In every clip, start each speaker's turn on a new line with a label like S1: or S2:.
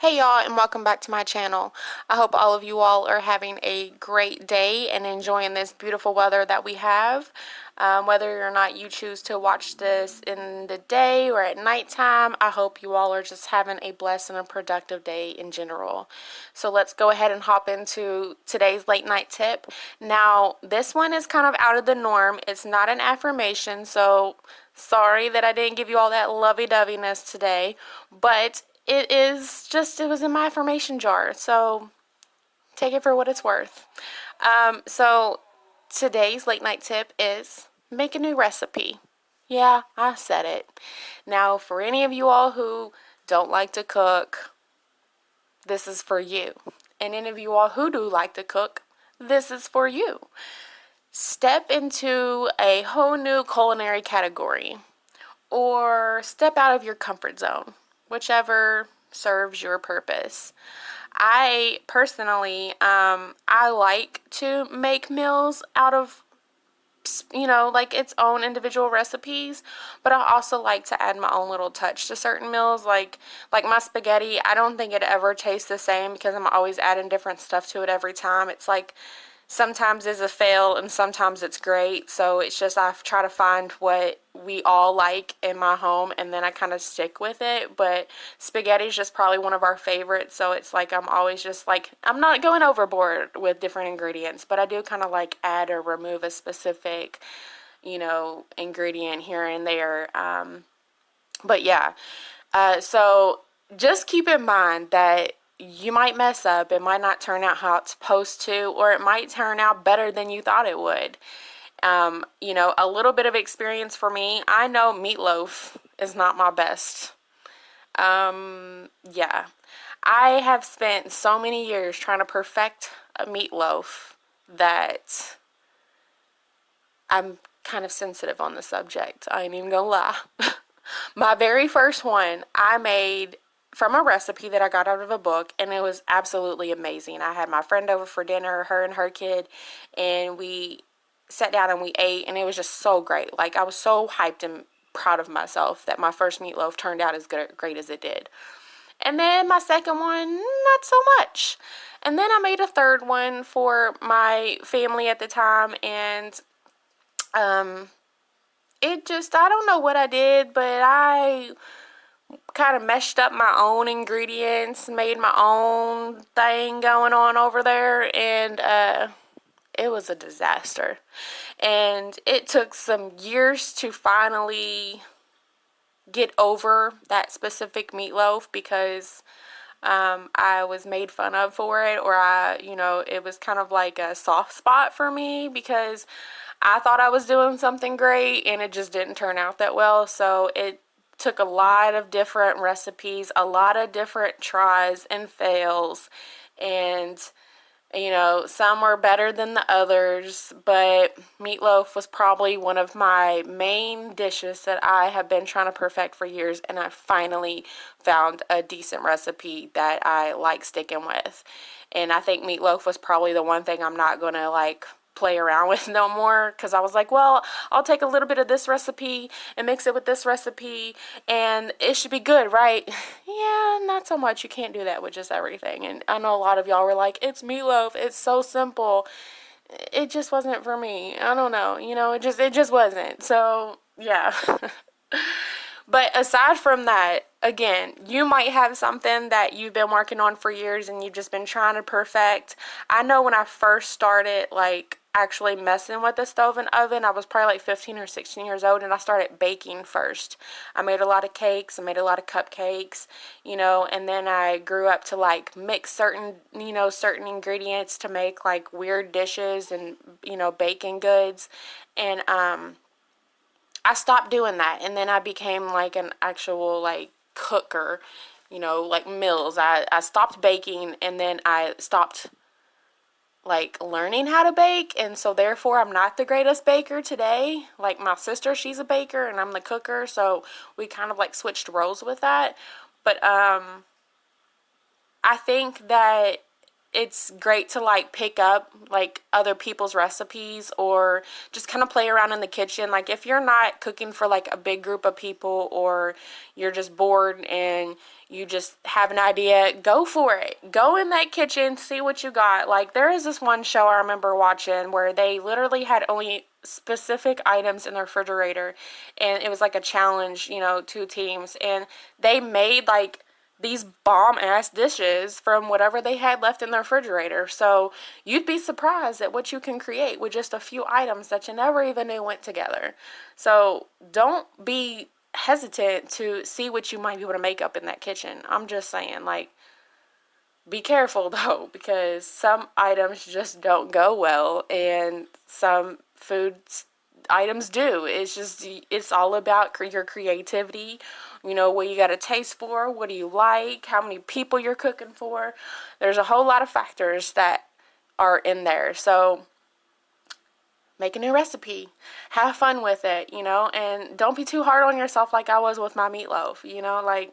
S1: Hey y'all, and welcome back to my channel. I hope all of you all are having a great day and enjoying this beautiful weather that we have. Whether or not you choose to watch this in the day or at nighttime, I hope you all are just having a blessed and a productive day in general. So let's go ahead and hop into today's late night tip. Now, this one is kind of out of the norm. It's not an affirmation, so sorry that I didn't give you all that lovey-doveyness today, but it was in my affirmation jar, so take it for what it's worth. So today's late night tip is make a new recipe. Yeah, I said it. Now, for any of you all who don't like to cook, this is for you. And any of you all who do like to cook, this is for you. Step into a whole new culinary category or step out of your comfort zone, whichever serves your purpose. I personally, I like to make meals out of, like its own individual recipes, but I also like to add my own little touch to certain meals. Like my spaghetti, I don't think it ever tastes the same because I'm always adding different stuff to it every time. It's like sometimes it's a fail and sometimes it's great. So it's just I try to find what we all like in my home and then I kind of stick with it. But spaghetti is just probably one of our favorites. So it's like I'm always just like, I'm not going overboard with different ingredients, but I do kind of like add or remove a specific, ingredient here and there. But yeah, so just keep in mind that you might mess up. It might not turn out how it's supposed to, or it might turn out better than you thought it would. A little bit of experience for me. I know meatloaf is not my best. Yeah. I have spent so many years trying to perfect a meatloaf that I'm kind of sensitive on the subject. I ain't even gonna lie. My very first one I made from a recipe that I got out of a book, and it was absolutely amazing. I had my friend over for dinner, her and her kid, and we sat down and we ate, and it was just so great. Like, I was so hyped and proud of myself that my first meatloaf turned out as great as it did. And then my second one, not so much. And then I made a third one for my family at the time, and I don't know what I did, but I kind of meshed up my own ingredients, made my own thing going on over there, and it was a disaster. And it took some years to finally get over that specific meatloaf because I was made fun of for it, or it was kind of like a soft spot for me because I thought I was doing something great and it just didn't turn out that well. So it took a lot of different recipes, a lot of different tries and fails, and some were better than the others, but meatloaf was probably one of my main dishes that I have been trying to perfect for years, and I finally found a decent recipe that I like sticking with. And I think meatloaf was probably the one thing I'm not going to play around with no more, because I was like, well, I'll take a little bit of this recipe and mix it with this recipe and it should be good, right? Yeah, not so much. You can't do that with just everything. And I know a lot of y'all were like, it's meatloaf, it's so simple. It just wasn't for me. I don't know, it just wasn't. So yeah. But aside from that, again, you might have something that you've been working on for years and you've just been trying to perfect. I know when I first started, actually messing with the stove and oven, I was probably 15 or 16 years old, and I started baking first. I made a lot of cakes, I made a lot of cupcakes, and then I grew up to mix certain ingredients to make weird dishes and, baking goods. And I stopped doing that, and then I became an actual cooker, meals. I stopped baking, and then I stopped learning how to bake, and so therefore I'm not the greatest baker today. Like my sister, she's a baker and I'm the cooker, so we kind of switched roles with that. But I think that it's great to like pick up like other people's recipes or just kind of play around in the kitchen. Like if you're not cooking for like a big group of people, or you're just bored and you just have an idea, go for it. Go in that kitchen, see what you got. Like there is this one show I remember watching where they literally had only specific items in the refrigerator, and it was like a challenge, you know, 2 teams, and they made like these bomb ass dishes from whatever they had left in the refrigerator. So you'd be surprised at what you can create with just a few items that you never even knew went together. So don't be hesitant to see what you might be able to make up in that kitchen. I'm just saying, like, be careful though, because some items just don't go well, and some food items do. It's all about your creativity. You know, what you got a taste for, what do you like, how many people you're cooking for. There's a whole lot of factors that are in there. So make a new recipe, have fun with it, you know, and don't be too hard on yourself like I was with my meatloaf. You know, like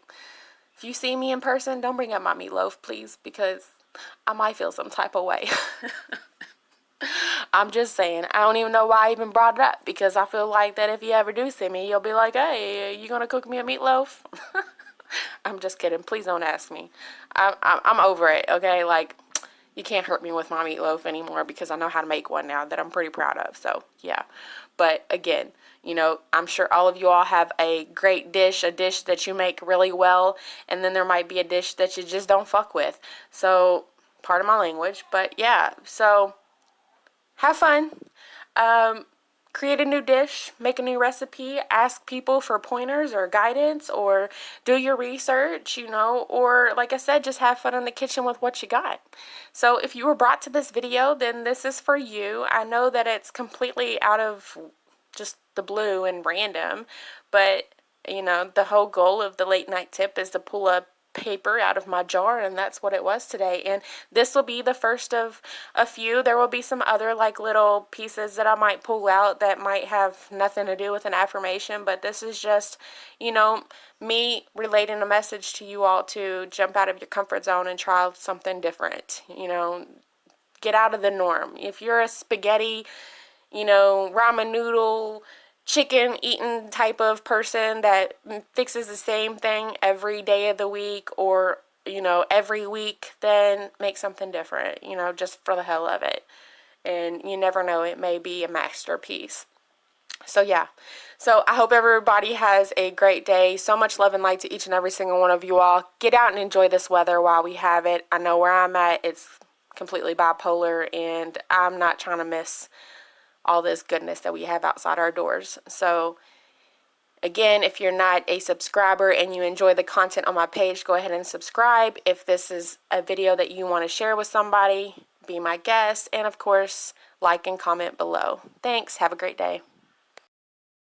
S1: if you see me in person, don't bring up my meatloaf, please, because I might feel some type of way. I'm just saying, I don't even know why I even brought it up, because I feel like that if you ever do see me, you'll be like, hey, you gonna cook me a meatloaf? I'm just kidding. Please don't ask me. I'm over it, okay? Like, you can't hurt me with my meatloaf anymore, because I know how to make one now that I'm pretty proud of. So, yeah. But again, you know, I'm sure all of you all have a great dish, a dish that you make really well, and then there might be a dish that you just don't fuck with. So, pardon my language, but yeah. So, have fun. Create a new dish, make a new recipe, ask people for pointers or guidance, or do your research, you know, or like I said, just have fun in the kitchen with what you got. So if you were brought to this video, then this is for you. I know that it's completely out of just the blue and random, but you know, the whole goal of the late night tip is to pull a paper out of my jar, and that's what it was today. And this will be the first of a few. There will be some other like little pieces that I might pull out that might have nothing to do with an affirmation, but this is just, you know, me relating a message to you all to jump out of your comfort zone and try something different. You know, get out of the norm. If you're a spaghetti, you know, ramen noodle, chicken eating type of person that fixes the same thing every day of the week, or, you know, every week, then make something different, you know, just for the hell of it. And you never know, it may be a masterpiece. So yeah, so I hope everybody has a great day. So much love and light to each and every single one of you all. Get out and enjoy this weather while we have it. I know where I'm at, it's completely bipolar, and I'm not trying to miss all this goodness that we have outside our doors. So again, if you're not a subscriber and you enjoy the content on my page, go ahead and subscribe. If this is a video that you want to share with somebody, be my guest. And of course, like and comment below. Thanks. Have a great day.